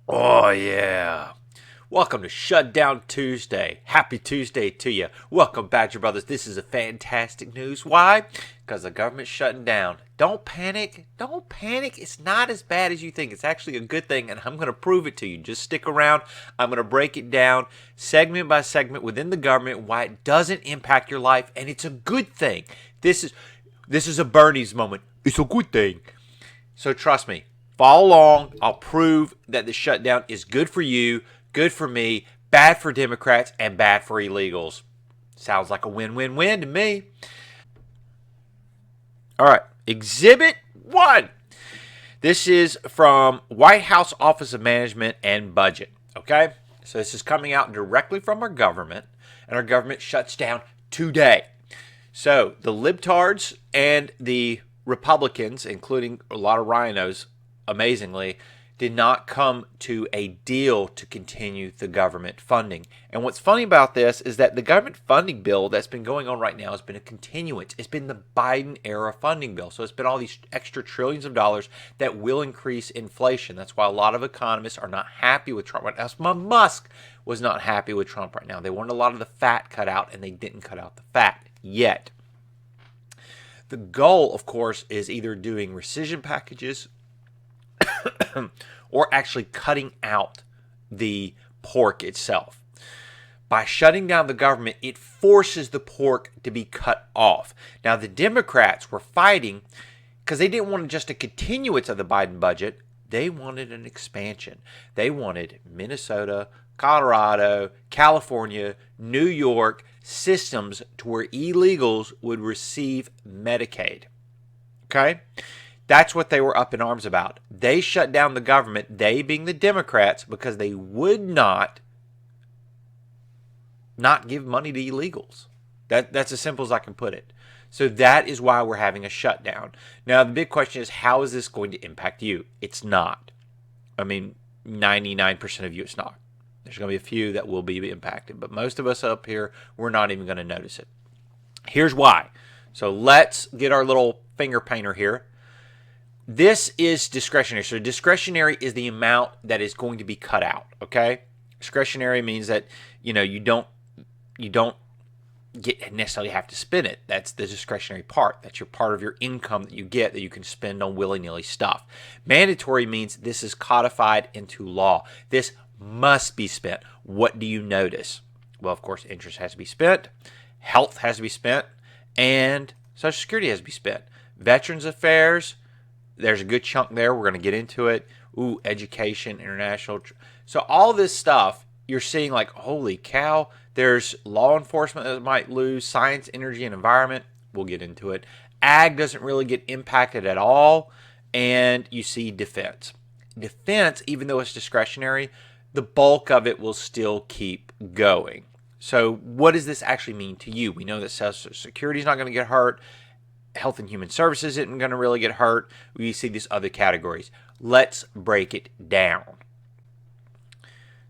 Oh, yeah. Welcome to Shutdown Tuesday. Happy Tuesday to you. Welcome, Badger Brothers. This is a fantastic news. Why? Because the government's shutting down. Don't panic. Don't panic. It's not as bad as you think. It's actually a good thing, and I'm going to prove it to you. Just stick around. I'm going to break it down segment by segment within the government, why it doesn't impact your life, and it's a good thing. This is a Bernie's moment. It's a good thing. So trust me. Follow along. I'll prove that the shutdown is good for you, good for me, bad for Democrats, and bad for illegals. Sounds like a win-win-win to me. All right. Exhibit 1. This is from White House Office of Management and Budget. Okay? So this is coming out directly from our government, and our government shuts down today. So the libtards and the Republicans, including a lot of rhinos, amazingly, did not come to a deal to continue the government funding. And what's funny about this is that the government funding bill that's been going on right now has been a continuance. It's been the Biden era funding bill. So it's been all these extra trillions of dollars that will increase inflation. That's why a lot of economists are not happy with Trump right now. Musk was not happy with Trump right now. They wanted a lot of the fat cut out, and they didn't cut out the fat yet. The goal, of course, is either doing rescission packages or actually cutting out the pork itself. By shutting down the government, it forces the pork to be cut off. Now, the Democrats were fighting because they didn't want just a continuance of the Biden budget. They wanted an expansion. They wanted Minnesota, Colorado, California, New York systems to where illegals would receive Medicaid. Okay? That's what they were up in arms about. They shut down the government, they being the Democrats, because they would not give money to illegals. That's as simple as I can put it. So that is why we're having a shutdown. Now, the big question is, how is this going to impact you? It's not. I mean, 99% of you, it's not. There's going to be a few that will be impacted. But most of us up here, we're not even going to notice it. Here's why. So let's get our little finger painter here. This is discretionary. So discretionary is the amount that is going to be cut out, okay? Discretionary means that, you don't necessarily have to spend it. That's the discretionary part. That's your part of your income that you get that you can spend on willy-nilly stuff. Mandatory means this is codified into law. This must be spent. What do you notice? Well, of course, interest has to be spent, health has to be spent, and Social Security has to be spent. Veterans Affairs, there's a good chunk there. We're going to get into it. Education, international. So all this stuff, you're seeing like, holy cow, there's law enforcement that might lose, science, energy, and environment. We'll get into it. Ag doesn't really get impacted at all. And you see defense. Defense, even though it's discretionary, the bulk of it will still keep going. So what does this actually mean to you? We know that Social Security is not going to get hurt. Health and Human Services isn't going to really get hurt. We see these other categories. Let's break it down.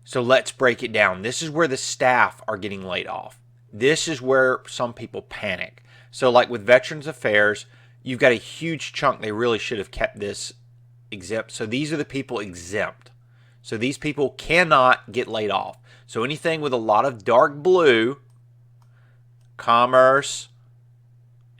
So let's break it down. This is where the staff are getting laid off. This is where some people panic. So like with Veterans Affairs, you've got a huge chunk. They really should have kept this exempt. So these are the people exempt. So these people cannot get laid off. So anything with a lot of dark blue, commerce,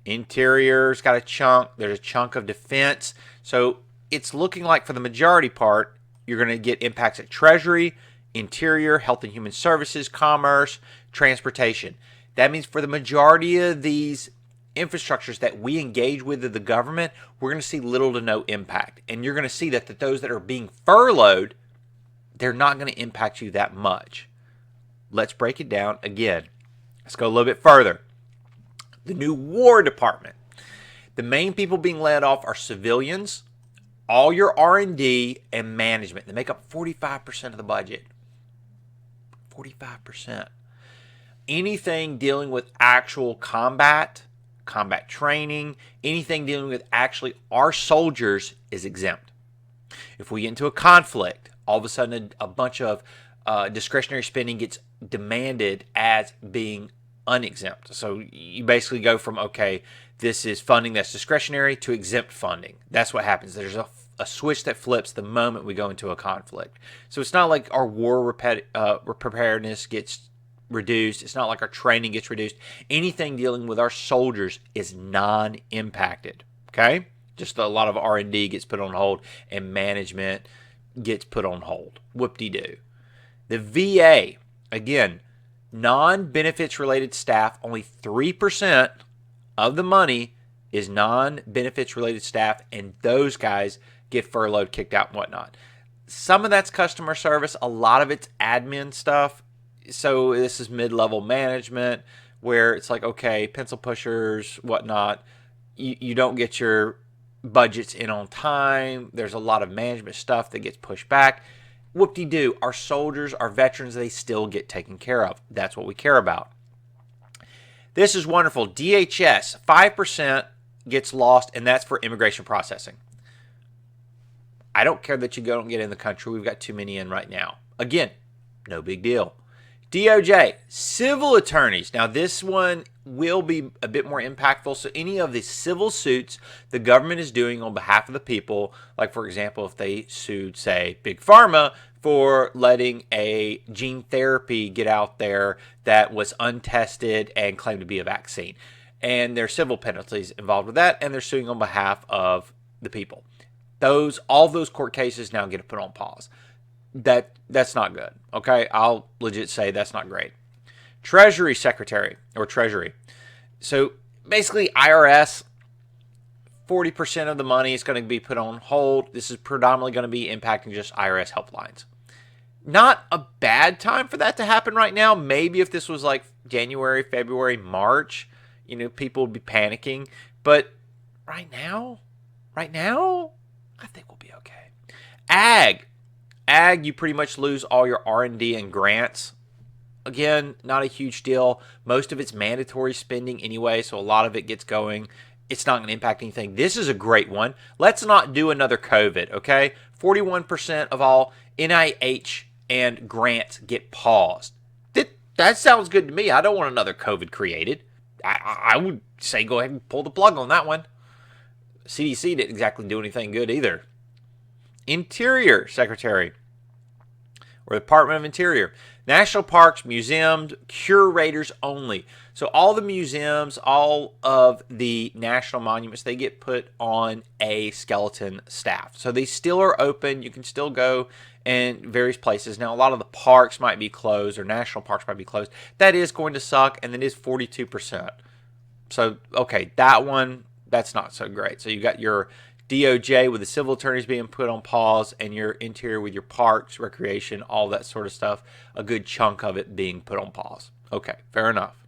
interior's got a chunk. There's a chunk of defense. So it's looking like for the majority part, you're going to get impacts at Treasury, Interior, Health and Human Services, Commerce, Transportation. That means for the majority of these infrastructures that we engage with the government, we're going to see little to no impact. And you're going to see that those that are being furloughed, they're not going to impact you that much. Let's break it down again. Let's go a little bit further. The new War Department. The main people being laid off are civilians, all your R&D, and management. They make up 45% of the budget. 45%. Anything dealing with actual combat training, anything dealing with actually our soldiers is exempt. If we get into a conflict, all of a sudden a bunch of discretionary spending gets demanded as being unexempt. So you basically go from, okay, this is funding that's discretionary to exempt funding. That's what happens. There's a switch that flips the moment we go into a conflict. So it's not like our war preparedness gets reduced. It's not like our training gets reduced. Anything dealing with our soldiers is non-impacted. Okay, just a lot of R&D gets put on hold, and management gets put on hold. Whoop-de-doo. The VA, again, non-benefits related staff, only 3% of the money is non-benefits related staff, and those guys get furloughed, kicked out, and whatnot. Some of that's customer service. A lot of it's admin stuff. So this is mid-level management where it's like, okay, pencil pushers, whatnot. You don't get your budgets in on time. There's a lot of management stuff that gets pushed back. Whoop-de-doo. Our soldiers, our veterans, they still get taken care of. That's what we care about. This is wonderful. DHS, 5% gets lost, and that's for immigration processing. I don't care that you don't get in the country. We've got too many in right now. Again, no big deal. DOJ, civil attorneys. Now, this one will be a bit more impactful. So any of the civil suits the government is doing on behalf of the people, like, for example, if they sued, say, Big Pharma for letting a gene therapy get out there that was untested and claimed to be a vaccine. And there are civil penalties involved with that, and they're suing on behalf of the people. All those court cases now get put on pause. That's not good. Okay, I'll legit say that's not great. Treasury Secretary or Treasury. So basically, IRS, 40% of the money is going to be put on hold. This is predominantly going to be impacting just IRS helplines. Not a bad time for that to happen right now. Maybe if this was like January, February, March, people would be panicking. But right now, I think we'll be okay. Ag, you pretty much lose all your R&D and grants. Again, not a huge deal. Most of it's mandatory spending anyway, so a lot of it gets going. It's not going to impact anything. This is a great one. Let's not do another COVID, okay? 41% of all NIH and grants get paused. That sounds good to me. I don't want another COVID created. I would say go ahead and pull the plug on that one. CDC didn't exactly do anything good either. Interior Secretary or Department of Interior. National parks, museums, curators only. So all the museums, all of the national monuments, they get put on a skeleton staff. So they still are open. You can still go in various places. Now, a lot of the parks might be closed or national parks might be closed. That is going to suck, and it is 42%. So, okay, that one, that's not so great. So you got your DOJ with the civil attorneys being put on pause, and your interior with your parks, recreation, all that sort of stuff, a good chunk of it being put on pause. Okay, fair enough.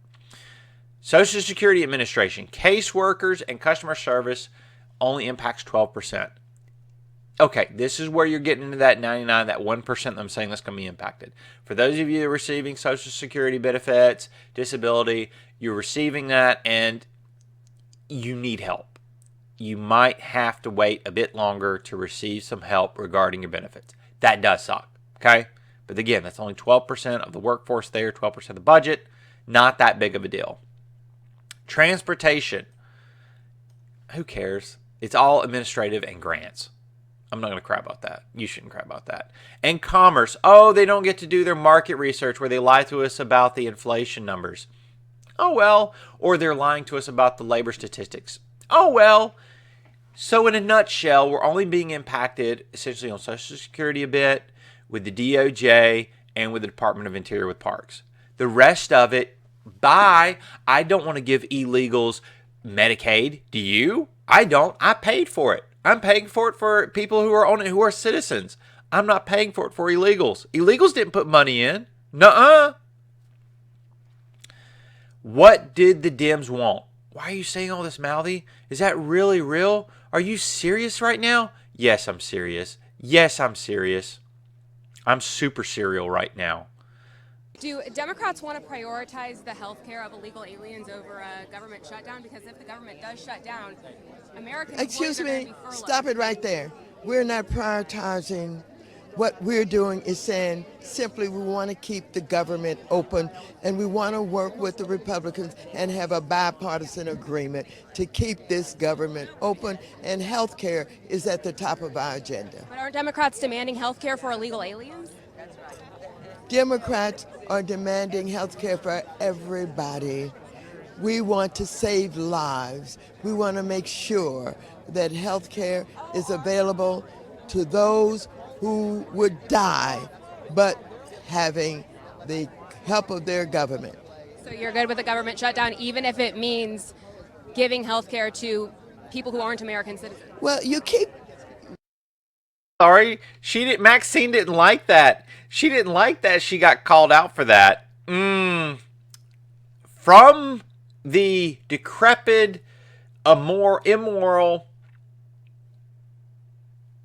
Social Security Administration, caseworkers and customer service only impacts 12%. Okay, this is where you're getting into that 99, that 1% that I'm saying that's going to be impacted. For those of you that are receiving Social Security benefits, disability, you're receiving that and you need help. You might have to wait a bit longer to receive some help regarding your benefits. That does suck, okay? But again, that's only 12% of the workforce there, 12% of the budget. Not that big of a deal. Transportation. Who cares? It's all administrative and grants. I'm not going to cry about that. You shouldn't cry about that. And commerce. Oh, they don't get to do their market research where they lie to us about the inflation numbers. Oh, well. Or they're lying to us about the labor statistics. Oh, well. So in a nutshell, we're only being impacted essentially on Social Security a bit, with the DOJ, and with the Department of Interior with parks. The rest of it, bye. I don't want to give illegals Medicaid. Do you? I don't. I paid for it. I'm paying for it for people who are on it, who are citizens. I'm not paying for it for illegals. Illegals didn't put money in. Nuh-uh. What did the Dems want? Why are you saying all this, Mouthy? Is that really real? Are you serious right now? Yes, I'm serious. Yes, I'm serious. I'm super serial right now. Do Democrats want to prioritize the health care of illegal aliens over a government shutdown? Because if the government does shut down, Americans... Excuse me, stop it right there. We're not prioritizing What we're doing is saying simply we want to keep the government open, and we want to work with the Republicans and have a bipartisan agreement to keep this government open, and health care is at the top of our agenda. But aren't Democrats demanding health care for illegal aliens? Democrats are demanding health care for everybody. We want to save lives. We want to make sure that health care is available to those who would die, but having the help of their government. So you're good with the government shutdown, even if it means giving health care to people who aren't American citizens? Well, you keep... Sorry, Maxine didn't like that. She didn't like that. She got called out for that. From the decrepit, immoral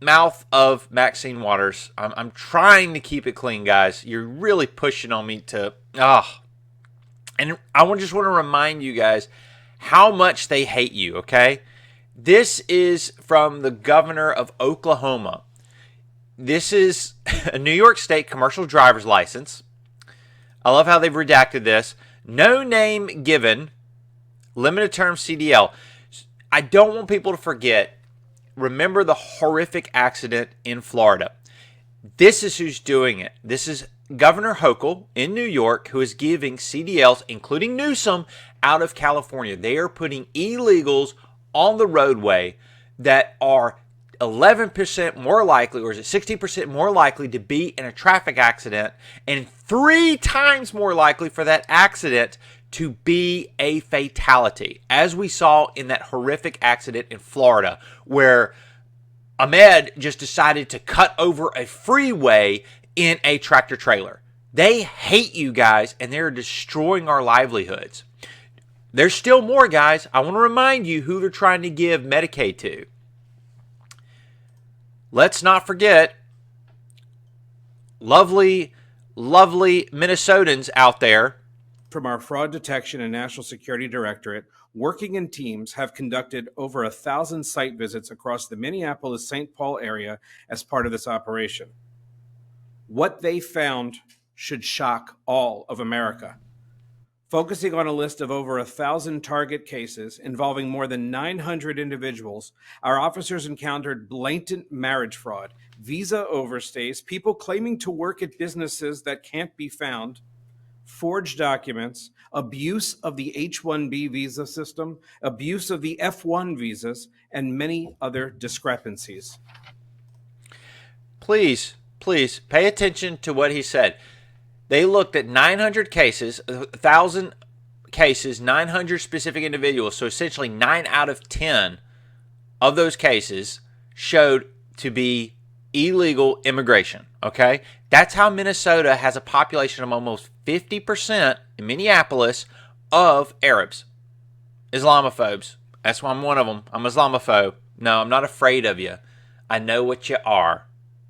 mouth of Maxine Waters. I'm trying to keep it clean, guys. You're really pushing on me to... And I just want to remind you guys how much they hate you, okay? This is from the governor of Oklahoma. This is a New York State commercial driver's license. I love how they've redacted this. No name given. Limited term CDL. I don't want people to forget. Remember the horrific accident in Florida. This is who's doing it. This is Governor Hochul in New York, who is giving CDLs, including Newsom, out of California. They are putting illegals on the roadway that are 11% more likely, or is it 16% more likely to be in a traffic accident, and 3 times more likely for that accident to be a fatality, as we saw in that horrific accident in Florida, where Ahmed just decided to cut over a freeway in a tractor trailer. They hate you guys, and they're destroying our livelihoods. There's still more, guys. I want to remind you who they're trying to give Medicaid to. Let's not forget lovely, lovely Minnesotans out there. From our Fraud Detection and National Security Directorate, working in teams, have conducted over 1,000 site visits across the Minneapolis-St. Paul area as part of this operation. What they found should shock all of America. Focusing on a list of over 1,000 target cases involving more than 900 individuals, our officers encountered blatant marriage fraud, visa overstays, people claiming to work at businesses that can't be found, forged documents, abuse of the H-1B visa system, abuse of the F-1 visas, and many other discrepancies. Please pay attention to what he said. They looked at 900 cases, 1,000 cases, 900 specific individuals. So essentially 9 out of 10 of those cases showed to be illegal immigration, okay? That's how Minnesota has a population of almost 50% in Minneapolis of Arabs, Islamophobes. That's why I'm one of them. I'm Islamophobe. No, I'm not afraid of you. I know what you are.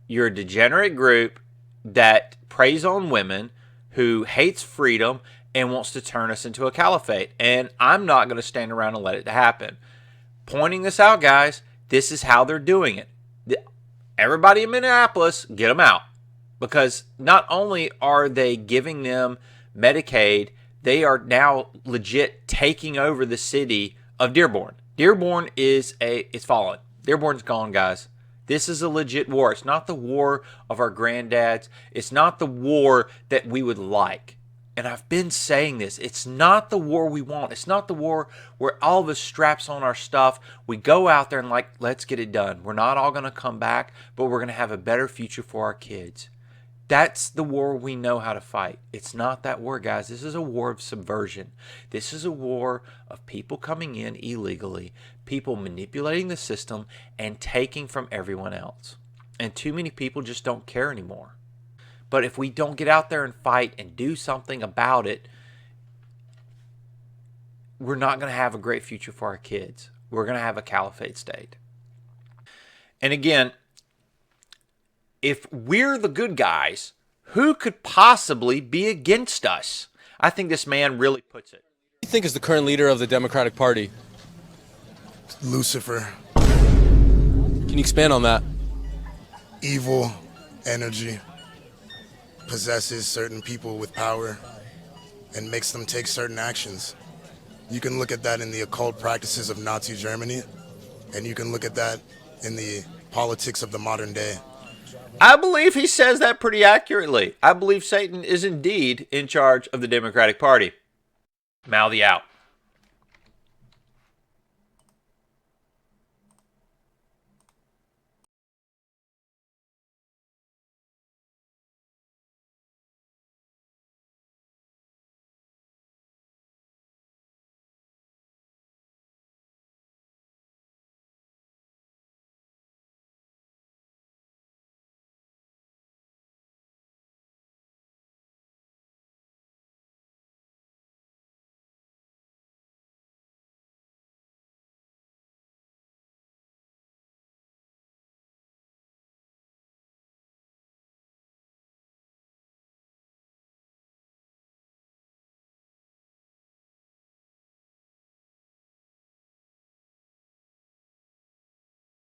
You're a degenerate group that preys on women, who hates freedom and wants to turn us into a caliphate. And I'm not going to stand around and let it happen. Pointing this out, guys, this is how they're doing it. Everybody in Minneapolis, get them out. Because not only are they giving them Medicaid, they are now legit taking over the city of Dearborn. Dearborn it's fallen. Dearborn's gone, guys. This is a legit war. It's not the war of our granddads. It's not the war that we would like. And I've been saying this. It's not the war we want. It's not the war where all of us straps on our stuff. We go out there and let's get it done. We're not all going to come back, but we're going to have a better future for our kids. That's the war we know how to fight. It's not that war, guys. This is a war of subversion. This is a war of people coming in illegally, people manipulating the system and taking from everyone else. And too many people just don't care anymore. But if we don't get out there and fight and do something about it, we're not going to have a great future for our kids. We're going to have a caliphate state. And again, if we're the good guys, who could possibly be against us? I think this man really puts it. Who do you think is the current leader of the Democratic Party? Lucifer. Can you expand on that? Evil, energy, possesses certain people with power, and makes them take certain actions. You can look at that in the occult practices of Nazi Germany, and you can look at that in the politics of the modern day. I believe he says that pretty accurately. I believe Satan is indeed in charge of the Democratic Party. Mouthy out.